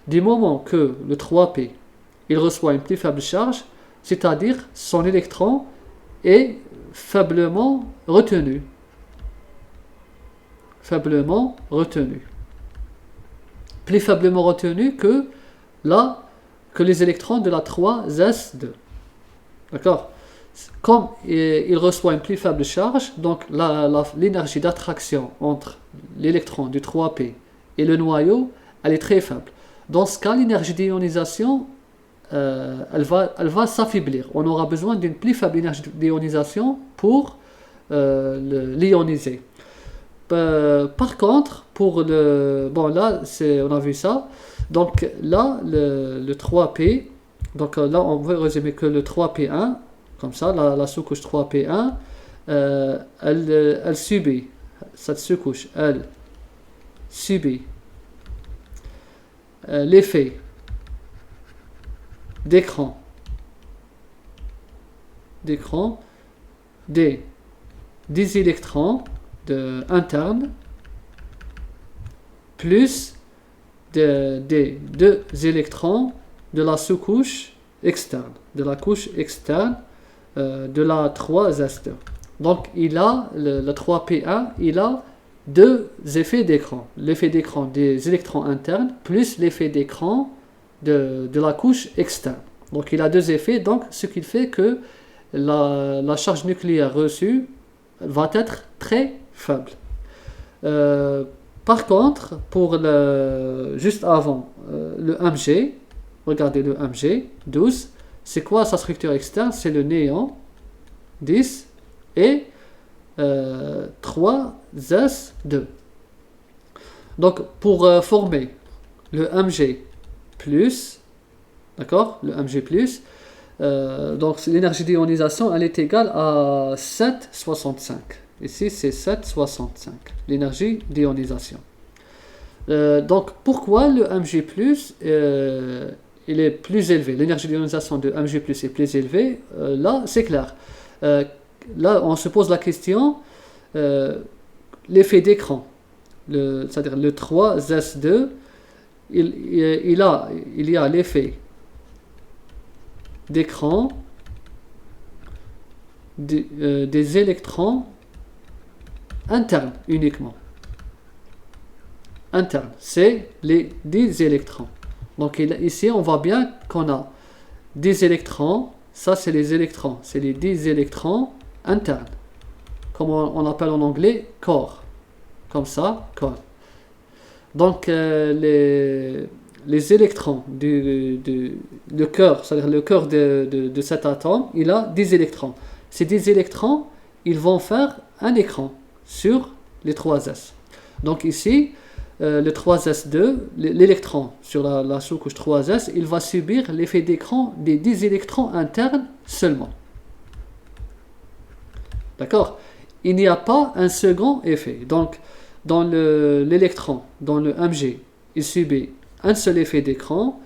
Du moment que le 3p il reçoit une plus faible charge, c'est-à-dire son électron est faiblement retenu. Faiblement retenu. Plus faiblement retenu que les électrons de la 3s2. D'accord? Comme il reçoit une plus faible charge, donc l'énergie d'attraction entre l'électron du 3p et le noyau, elle est très faible. Dans ce cas, l'énergie d'ionisation, elle va s'affaiblir. On aura besoin d'une plus faible énergie d'ionisation pour l'ioniser. Par contre, pour le... Bon, là, on a vu ça. Donc là, le 3p, donc là, on veut résumer que le 3p1, comme ça, la sous-couche 3p1, elle subit, cette sous-couche, elle subit l'effet d'écran des électrons internes plus des deux électrons de la sous-couche externe, de la couche externe de la 3s2. Donc il a le 3p1, il a deux effets d'écran. L'effet d'écran des électrons internes plus l'effet d'écran de la couche externe. Donc il a deux effets, donc ce qui fait que la charge nucléaire reçue va être très faible. Par contre, pour juste avant le Mg, regardez le Mg 12, c'est quoi sa structure externe? C'est le néon 10 et 3s2. Donc pour former le Mg plus, d'accord, le Mg plus, donc l'énergie d'ionisation elle est égale à 7,65. Ici c'est 7,65 l'énergie d'ionisation. Donc pourquoi le Mg plus il est plus élevé, l'énergie d'ionisation de Mg plus est plus élevée? Là c'est clair. Là on se pose la question, l'effet d'écran, c'est-à-dire le 3s2, il y a l'effet d'écran des électrons internes uniquement. Internes, c'est les 10 électrons. Donc ici on voit bien qu'on a 10 électrons, ça c'est les électrons, c'est les 10 électrons internes. Comme on appelle en anglais core. Comme ça, core. Donc les électrons le cœur, c'est-à-dire le cœur de cet atome, il a 10 électrons. Ces 10 électrons, ils vont faire un écran sur les 3s. Donc ici, le 3s2, l'électron sur la sous-couche 3s, il va subir l'effet d'écran des 10 électrons internes seulement. D'accord? Il n'y a pas un second effet. Donc, dans l'électron, dans le Mg, il subit un seul effet d'écran.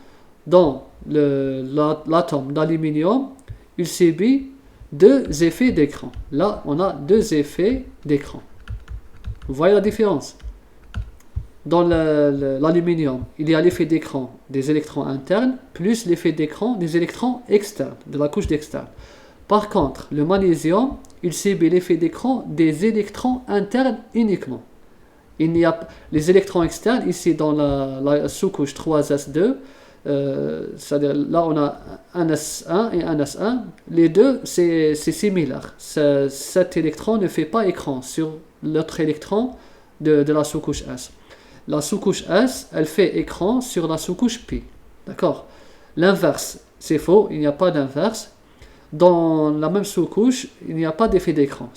Dans l'atome d'aluminium, il subit deux effets d'écran. Là, on a deux effets d'écran. Vous voyez la différence? Dans l'aluminium, il y a l'effet d'écran des électrons internes plus l'effet d'écran des électrons externes, de la couche externe. Par contre, le magnésium, il subit l'effet d'écran des électrons internes uniquement. Il n'y a les électrons externes, ici dans la sous-couche 3s2, c'est-à-dire là on a un S1 et un S1, les deux c'est similaire. Cet électron ne fait pas écran sur l'autre électron de la sous-couche S. La sous-couche S, elle fait écran sur la sous-couche P. D'accord? L'inverse, c'est faux, il n'y a pas d'inverse. Dans la même sous-couche, il n'y a pas d'effet d'écran.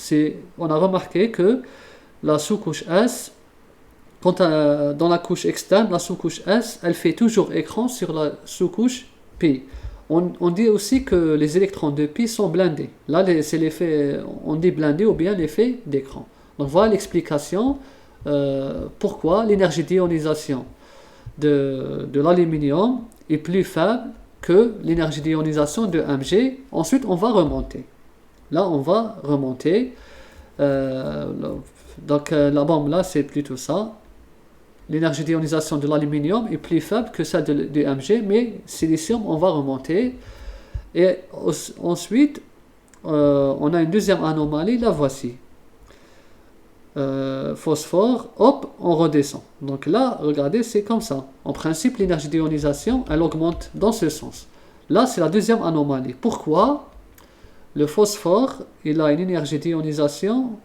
On a remarqué que la sous-couche S, dans la couche externe, la sous-couche S, elle fait toujours écran sur la sous-couche P. On dit aussi que les électrons de P sont blindés. Là, c'est l'effet, on dit blindé ou bien l'effet d'écran. Donc voilà l'explication pourquoi l'énergie d'ionisation de l'aluminium est plus faible que l'énergie d'ionisation de Mg. Ensuite, on va remonter. Là, on va remonter. Donc la bombe là, c'est plutôt ça. l'énergie d'ionisation de l'aluminium est plus faible que celle du Mg, mais silicium, on va remonter. Et ensuite, on a une deuxième anomalie, la voici. Phosphore, hop, on redescend. Donc là, regardez, c'est comme ça. En principe, l'énergie d'ionisation, elle augmente dans ce sens. Là, c'est la deuxième anomalie. Pourquoi? Le phosphore, il a une énergie d'ionisation,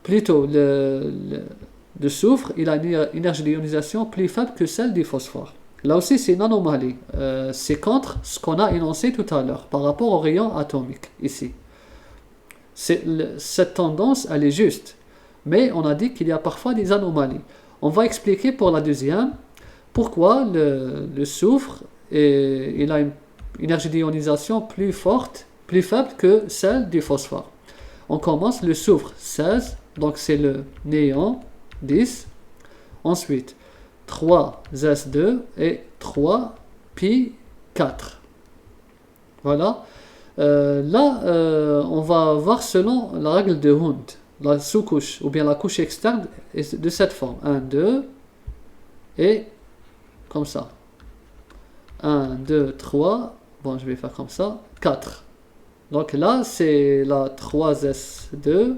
plutôt le soufre, il a une énergie d'ionisation plus faible que celle du phosphore. Là aussi, c'est une anomalie. C'est contre ce qu'on a énoncé tout à l'heure par rapport au rayon atomique, ici. Cette tendance, elle est juste. Mais on a dit qu'il y a parfois des anomalies. On va expliquer pour la deuxième pourquoi le soufre, il a une énergie d'ionisation plus forte, plus faible que celle du phosphore. On commence le soufre 16, donc c'est le néon 10. Ensuite, 3s2 et 3pi4. Voilà. On va voir selon la règle de Hund. La sous-couche ou bien la couche externe est de cette forme. 1, 2 et comme ça. 1, 2, 3. Bon, je vais faire comme ça. 4. Donc là, c'est la 3s2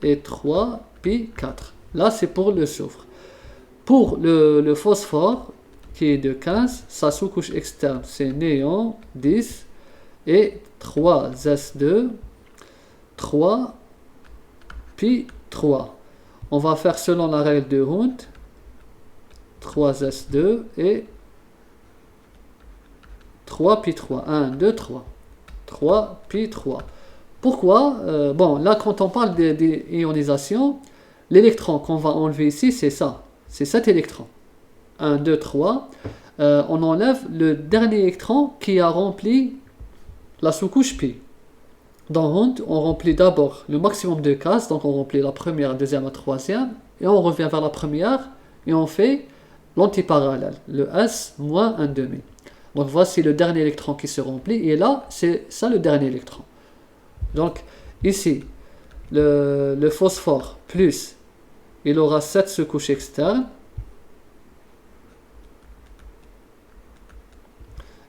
et 3pi4. Là, c'est pour le soufre. Pour le phosphore, qui est de 15, sa sous-couche externe, c'est néon 10 et 3s2, 3 pi 3. On va faire selon la règle de Hund. 3s2 et 3 pi 3. 1, 2, 3. 3 pi 3. Pourquoi? Bon, là, quand on parle d'ionisation, l'électron qu'on va enlever ici, c'est ça. C'est cet électron. 1, 2, 3. On enlève le dernier électron qui a rempli la sous-couche pi. Dans Hund, on remplit d'abord le maximum de cases, donc on remplit la première, la deuxième, la troisième, et on revient vers la première, et on fait l'antiparallèle, le S moins 1 demi. Donc voici le dernier électron qui se remplit, et là, c'est ça le dernier électron. Donc ici, le phosphore plus, il aura 7 sous-couches externes.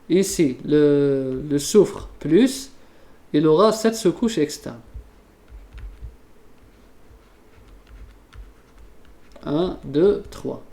Ici, le soufre plus, il aura 7 sous-couches externes. 1, 2, 3.